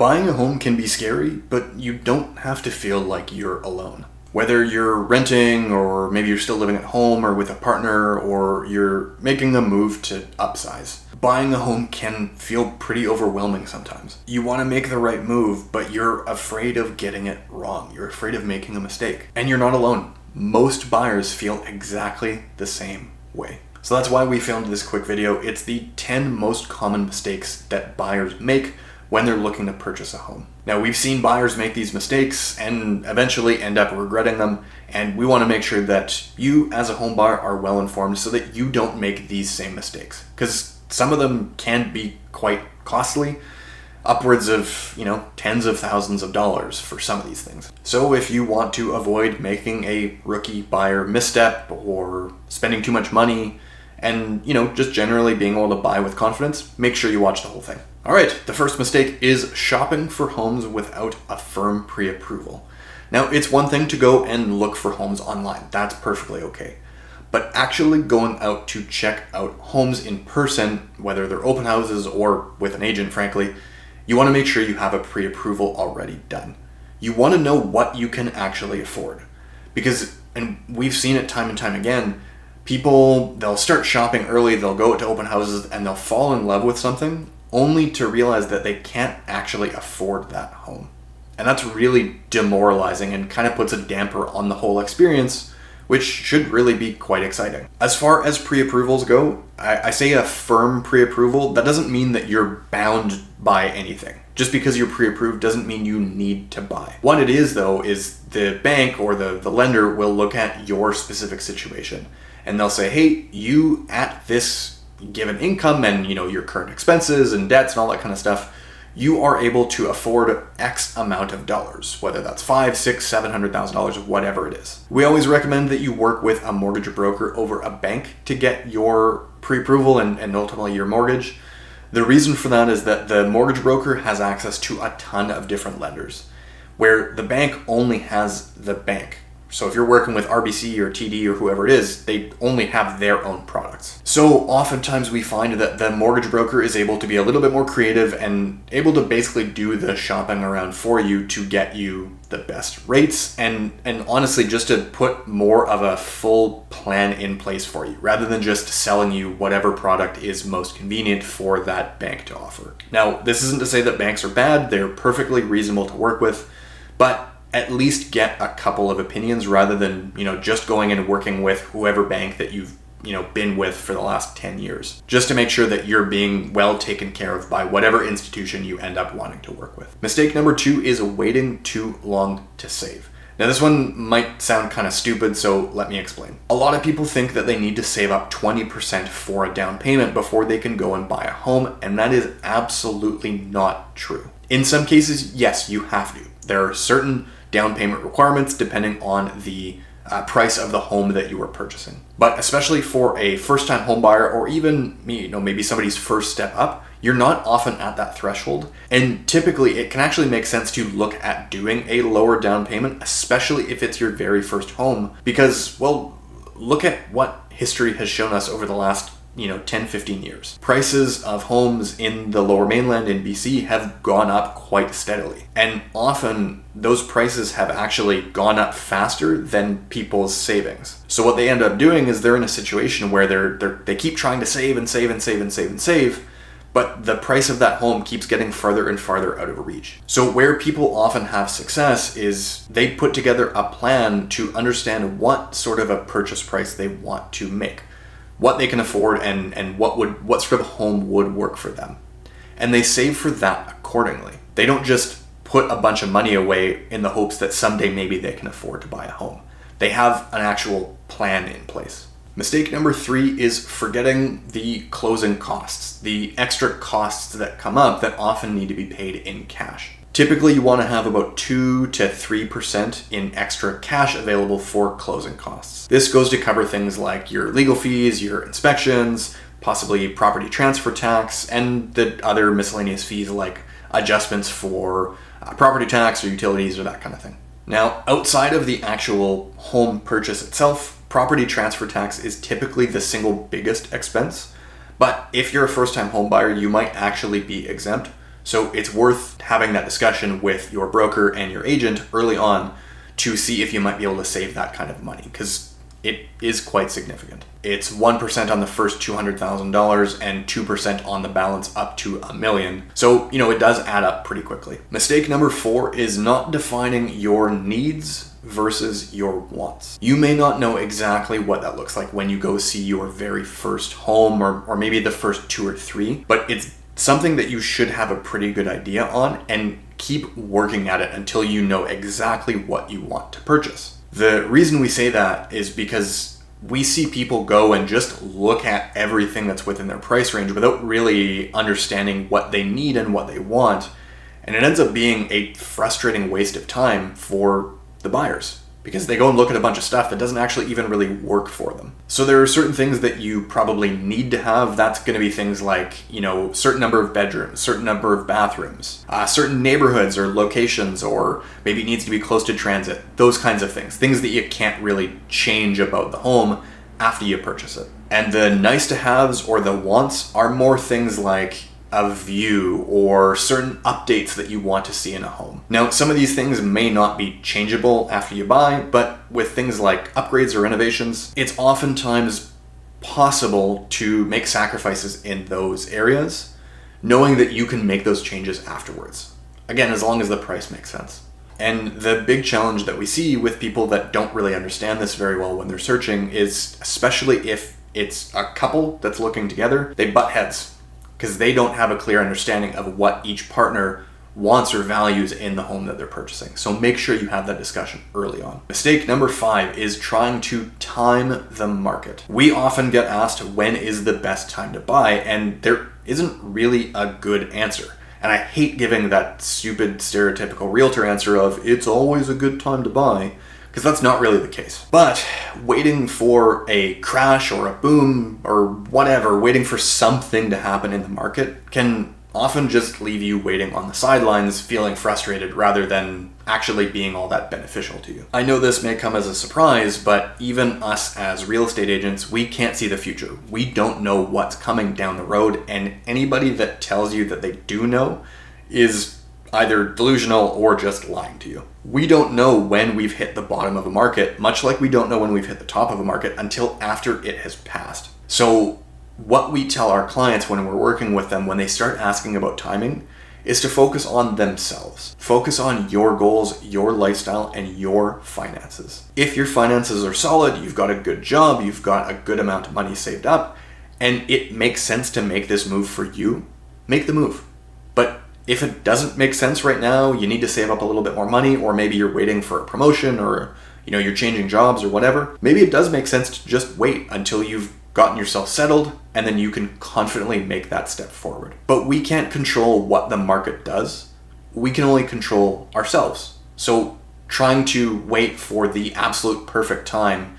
Buying a home can be scary, but you don't have to feel like you're alone. Whether you're renting, or maybe you're still living at home or with a partner, or you're making a move to upsize, buying a home can feel pretty overwhelming sometimes. You want to make the right move, but you're afraid of getting it wrong. You're afraid of making a mistake. And you're not alone. Most buyers feel exactly the same way. So that's why we filmed this quick video. It's the 10 most common mistakes that buyers make when they're looking to purchase a home. Now, we've seen buyers make these mistakes and eventually end up regretting them, and we want to make sure that you as a home buyer are well informed so that you don't make these same mistakes, because some of them can be quite costly, upwards of, tens of thousands of dollars for some of these things. So if you want to avoid making a rookie buyer misstep or spending too much money and, just generally being able to buy with confidence, make sure you watch the whole thing. All right, the first mistake is shopping for homes without a firm pre-approval. Now, it's one thing to go and look for homes online. That's perfectly okay. But actually going out to check out homes in person, whether they're open houses or with an agent, frankly, you want to make sure you have a pre-approval already done. You want to know what you can actually afford. Because, and we've seen it time and time again, people, they'll start shopping early, they'll go to open houses, and they'll fall in love with something only to realize that they can't actually afford that home. And that's really demoralizing and kind of puts a damper on the whole experience, which should really be quite exciting. As far as pre-approvals go, I say a firm pre-approval. That doesn't mean that you're bound by anything. Just because you're pre-approved doesn't mean you need to buy. What it is, though, is the bank or the lender will look at your specific situation and they'll say, hey, you at this given income and your current expenses and debts and all that kind of stuff, you are able to afford X amount of dollars, whether that's $500,000, $600,000, $700,000, whatever it is. We always recommend that you work with a mortgage broker over a bank to get your pre-approval and ultimately your mortgage. The reason for that is that the mortgage broker has access to a ton of different lenders, where the bank only has the bank. So if you're working with RBC or TD or whoever it is, they only have their own products. So oftentimes we find that the mortgage broker is able to be a little bit more creative and able to basically do the shopping around for you to get you the best rates and honestly just to put more of a full plan in place for you rather than just selling you whatever product is most convenient for that bank to offer. Now, this isn't to say that banks are bad. They're perfectly reasonable to work with, but at least get a couple of opinions rather than, just going and working with whoever bank that you've, been with for the last 10 years, just to make sure that you're being well taken care of by whatever institution you end up wanting to work with. Mistake number 2 is waiting too long to save. Now, this one might sound kind of stupid, so let me explain. A lot of people think that they need to save up 20% for a down payment before they can go and buy a home, and that is absolutely not true. In some cases, yes, you have to. There are certain down payment requirements depending on the price of the home that you are purchasing. But especially for a first-time home buyer or even maybe somebody's first step up, you're not often at that threshold. And typically it can actually make sense to look at doing a lower down payment, especially if it's your very first home, because, well, look at what history has shown us over the last 10, 15 years. Prices of homes in the Lower Mainland in BC have gone up quite steadily. And often those prices have actually gone up faster than people's savings. So what they end up doing is they're in a situation where they keep trying to save and save and save and save and save, but the price of that home keeps getting farther and farther out of reach. So where people often have success is they put together a plan to understand what sort of a purchase price they want to make, what they can afford, and what sort of home would work for them. And they save for that accordingly. They don't just put a bunch of money away in the hopes that someday maybe they can afford to buy a home. They have an actual plan in place. Mistake number 3 is forgetting the closing costs, the extra costs that come up that often need to be paid in cash. Typically, you want to have about 2 to 3% in extra cash available for closing costs. This goes to cover things like your legal fees, your inspections, possibly property transfer tax, and the other miscellaneous fees like adjustments for property tax or utilities or that kind of thing. Now, outside of the actual home purchase itself, property transfer tax is typically the single biggest expense. But if you're a first-time home buyer, you might actually be exempt. So it's worth having that discussion with your broker and your agent early on to see if you might be able to save that kind of money, because it is quite significant. It's 1% on the first $200,000 and 2% on the balance up to $1 million. So, it does add up pretty quickly. Mistake number 4 is not defining your needs versus your wants. You may not know exactly what that looks like when you go see your very first home or maybe the first 2 or 3, but it's something that you should have a pretty good idea on and keep working at it until you know exactly what you want to purchase. The reason we say that is because we see people go and just look at everything that's within their price range without really understanding what they need and what they want. And it ends up being a frustrating waste of time for the buyers, because they go and look at a bunch of stuff that doesn't actually even really work for them. So there are certain things that you probably need to have. That's going to be things like, certain number of bedrooms, certain number of bathrooms, certain neighborhoods or locations, or maybe it needs to be close to transit, those kinds of things that you can't really change about the home after you purchase it. And the nice to haves or the wants are more things like a view or certain updates that you want to see in a home. Now, some of these things may not be changeable after you buy, but with things like upgrades or renovations, it's oftentimes possible to make sacrifices in those areas, knowing that you can make those changes afterwards. Again, as long as the price makes sense. And the big challenge that we see with people that don't really understand this very well when they're searching is, especially if it's a couple that's looking together, they butt heads, because they don't have a clear understanding of what each partner wants or values in the home that they're purchasing. So make sure you have that discussion early on. Mistake number 5 is trying to time the market. We often get asked when is the best time to buy, and there isn't really a good answer. And I hate giving that stupid stereotypical realtor answer of it's always a good time to buy, because that's not really the case. But waiting for a crash or a boom or whatever, waiting for something to happen in the market can often just leave you waiting on the sidelines, feeling frustrated rather than actually being all that beneficial to you. I know this may come as a surprise, but even us as real estate agents, we can't see the future. We don't know what's coming down the road, and anybody that tells you that they do know is either delusional or just lying to you. We don't know when we've hit the bottom of a market, much like we don't know when we've hit the top of a market until after it has passed. So what we tell our clients when we're working with them, when they start asking about timing, is to focus on themselves. Focus on your goals, your lifestyle, and your finances. If your finances are solid, you've got a good job, you've got a good amount of money saved up, and it makes sense to make this move for you, make the move. But if it doesn't make sense right now, you need to save up a little bit more money, or maybe you're waiting for a promotion, or you're changing jobs or whatever, maybe it does make sense to just wait until you've gotten yourself settled, and then you can confidently make that step forward. But we can't control what the market does. We can only control ourselves. So trying to wait for the absolute perfect time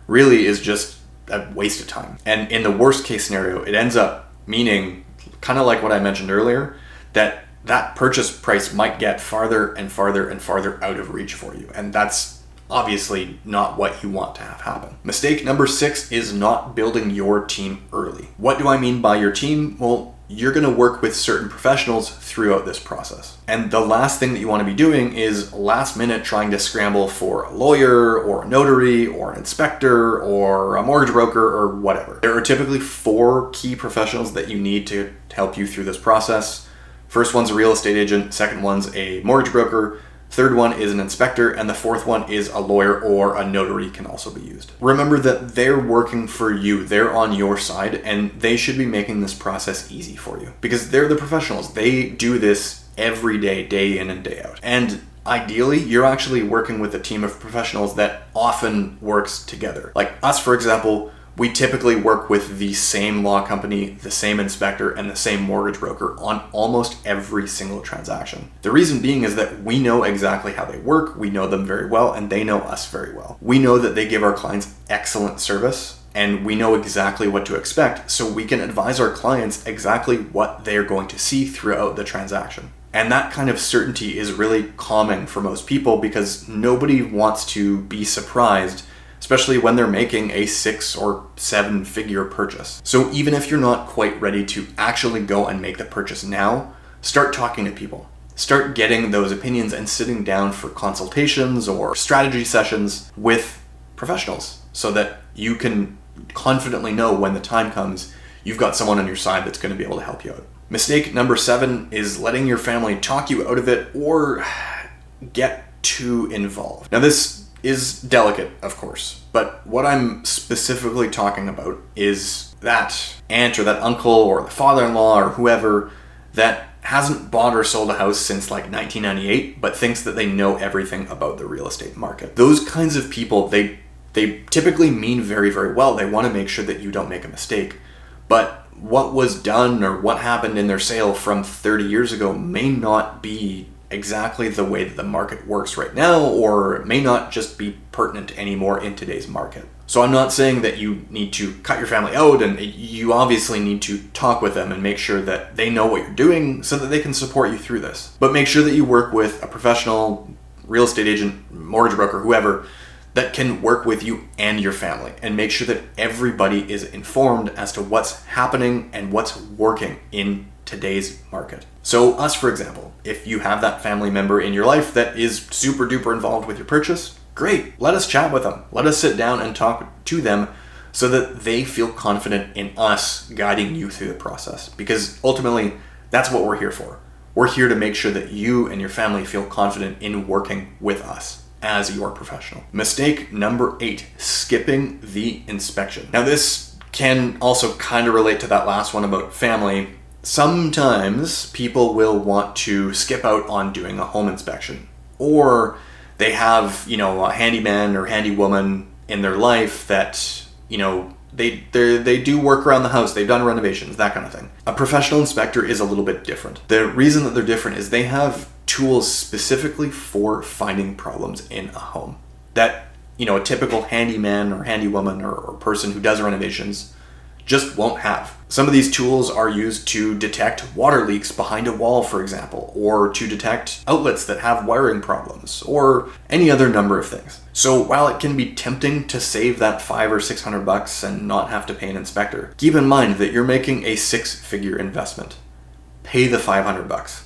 really is just a waste of time. And in the worst case scenario, it ends up meaning, kind of like what I mentioned earlier, that purchase price might get farther and farther and farther out of reach for you. And that's obviously not what you want to have happen. Mistake number 6 is not building your team early. What do I mean by your team? Well, you're going to work with certain professionals throughout this process. And the last thing that you want to be doing is last minute trying to scramble for a lawyer or a notary or an inspector or a mortgage broker or whatever. There are typically 4 key professionals that you need to help you through this process. First one's a real estate agent, second one's a mortgage broker, third one is an inspector, and the fourth one is a lawyer or a notary can also be used. Remember that they're working for you, they're on your side, and they should be making this process easy for you because they're the professionals. They do this every day, day in and day out. And ideally, you're actually working with a team of professionals that often works together. Like us, for example, we typically work with the same law company, the same inspector, and the same mortgage broker on almost every single transaction. The reason being is that we know exactly how they work, we know them very well, and they know us very well. We know that they give our clients excellent service, and we know exactly what to expect, so we can advise our clients exactly what they're going to see throughout the transaction. And that kind of certainty is really calming for most people because nobody wants to be surprised, especially when they're making a 6 or 7 figure purchase. So even if you're not quite ready to actually go and make the purchase now, Start talking to people. Start getting those opinions and sitting down for consultations or strategy sessions with professionals so that you can confidently know when the time comes, you've got someone on your side that's going to be able to help you out. Mistake number 7 is letting your family talk you out of it or get too involved. Now this is delicate, of course, but what I'm specifically talking about is that aunt or that uncle or the father-in-law or whoever that hasn't bought or sold a house since like 1998, but thinks that they know everything about the real estate market. Those kinds of people, they typically mean very, very well. They want to make sure that you don't make a mistake. But what was done or what happened in their sale from 30 years ago may not be exactly the way that the market works right now, or it may not just be pertinent anymore in today's market. So I'm not saying that you need to cut your family out, and you obviously need to talk with them and make sure that they know what you're doing so that they can support you through this. But make sure that you work with a professional real estate agent, mortgage broker, whoever, that can work with you and your family, and make sure that everybody is informed as to what's happening and what's working in today's market. So us, for example, if you have that family member in your life that is super duper involved with your purchase, great. Let us chat with them. Let us sit down and talk to them so that they feel confident in us guiding you through the process. Because ultimately, that's what we're here for. We're here to make sure that you and your family feel confident in working with us as your professional. Mistake number 8, skipping the inspection. Now this can also kind of relate to that last one about family. Sometimes people will want to skip out on doing a home inspection, or they have, a handyman or handy woman in their life that, they do work around the house, they've done renovations, that kind of thing. A professional inspector is a little bit different. The reason that they're different is they have tools specifically for finding problems in a home that, a typical handyman or handy woman or person who does renovations just won't have. Some of these tools are used to detect water leaks behind a wall, for example, or to detect outlets that have wiring problems, or any other number of things. So while it can be tempting to save that $500 or $600 and not have to pay an inspector, keep in mind that you're making a 6-figure investment. Pay the $500.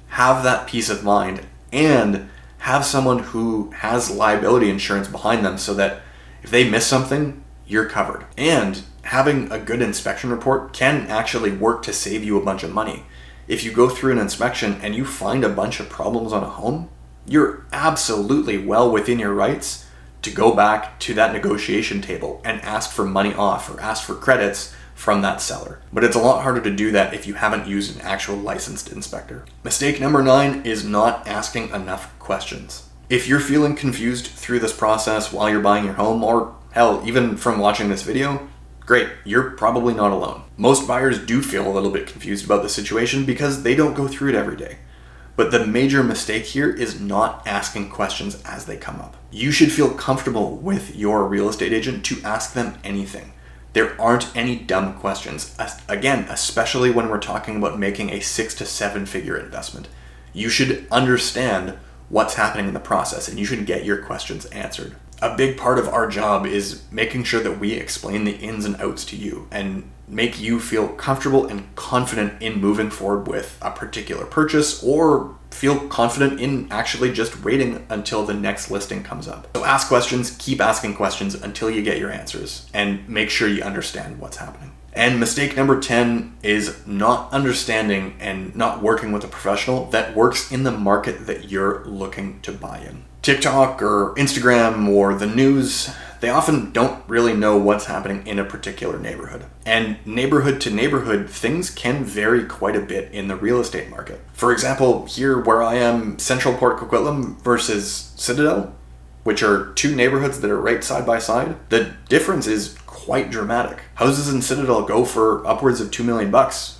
Have that peace of mind, and have someone who has liability insurance behind them so that if they miss something, you're covered. And having a good inspection report can actually work to save you a bunch of money. If you go through an inspection and you find a bunch of problems on a home, you're absolutely well within your rights to go back to that negotiation table and ask for money off or ask for credits from that seller. But it's a lot harder to do that if you haven't used an actual licensed inspector. Mistake number 9 is not asking enough questions. If you're feeling confused through this process while you're buying your home, or hell, even from watching this video, great, you're probably not alone. Most buyers do feel a little bit confused about the situation because they don't go through it every day. But the major mistake here is not asking questions as they come up. You should feel comfortable with your real estate agent to ask them anything. There aren't any dumb questions. Again, especially when we're talking about making a 6 to 7-figure investment. You should understand what's happening in the process, and you should get your questions answered. A big part of our job is making sure that we explain the ins and outs to you and make you feel comfortable and confident in moving forward with a particular purchase, or feel confident in actually just waiting until the next listing comes up. So ask questions, keep asking questions until you get your answers, and make sure you understand what's happening. And mistake number 10 is not understanding and not working with a professional that works in the market that you're looking to buy in. TikTok or Instagram or the news, they often don't really know what's happening in a particular neighborhood. And neighborhood to neighborhood, things can vary quite a bit in the real estate market. For example, here where I am, Central Port Coquitlam versus Citadel, which are two neighborhoods that are right side by side, the difference is quite dramatic. Houses in Citadel go for upwards of $2 million,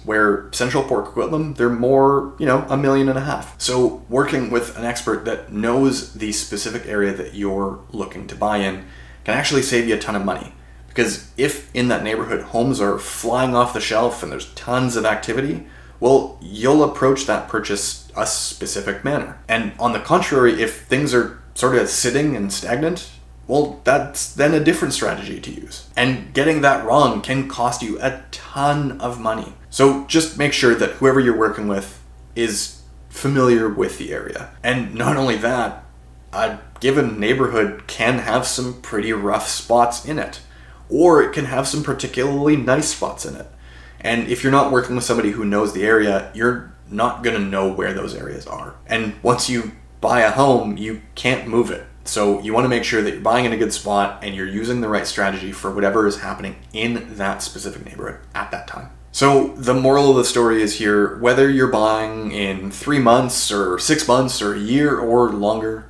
where Central Port Coquitlam, they're more, $1.5 million. So working with an expert that knows the specific area that you're looking to buy in can actually save you a ton of money. Because if in that neighborhood homes are flying off the shelf and there's tons of activity, well, you'll approach that purchase a specific manner. And on the contrary, if things are sort of sitting and stagnant, well, that's then a different strategy to use. And getting that wrong can cost you a ton of money. So just make sure that whoever you're working with is familiar with the area. And not only that, a given neighborhood can have some pretty rough spots in it, or it can have some particularly nice spots in it. And if you're not working with somebody who knows the area, you're not going to know where those areas are. And once you buy a home, you can't move it. So you want to make sure that you're buying in a good spot and you're using the right strategy for whatever is happening in that specific neighborhood at that time. So the moral of the story is here, whether you're buying in 3 months or 6 months or a year or longer,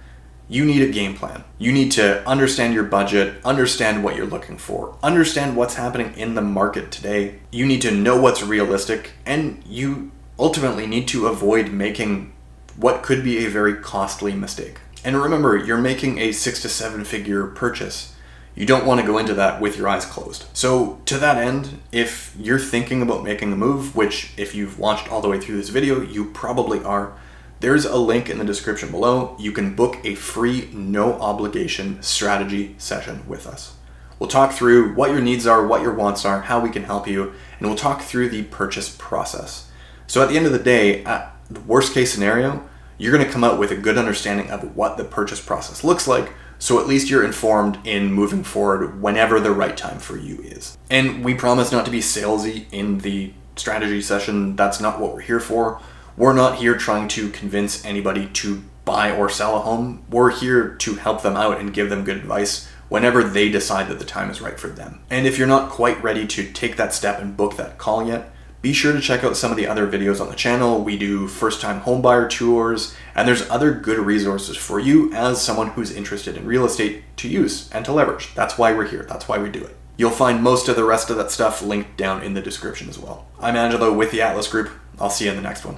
you need a game plan. You need to understand your budget, understand what you're looking for, understand what's happening in the market today. You need to know what's realistic, and you ultimately need to avoid making what could be a very costly mistake. And remember, you're making a 6 to 7 figure purchase. You don't want to go into that with your eyes closed. So to that end, if you're thinking about making a move, which if you've watched all the way through this video, you probably are, there's a link in the description below. You can book a free, no obligation strategy session with us. We'll talk through what your needs are, what your wants are, how we can help you, and we'll talk through the purchase process. So at the end of the day, at the worst case scenario, you're going to come out with a good understanding of what the purchase process looks like, so at least you're informed in moving forward whenever the right time for you is. And we promise not to be salesy in the strategy session. That's not what we're here for. We're not here trying to convince anybody to buy or sell a home. We're here to help them out and give them good advice whenever they decide that the time is right for them. And if you're not quite ready to take that step and book that call yet, be sure to check out some of the other videos on the channel. We do first-time homebuyer tours, and there's other good resources for you as someone who's interested in real estate to use and to leverage. That's why we're here. That's why we do it. You'll find most of the rest of that stuff linked down in the description as well. I'm Angelo with the Atlas Group. I'll see you in the next one.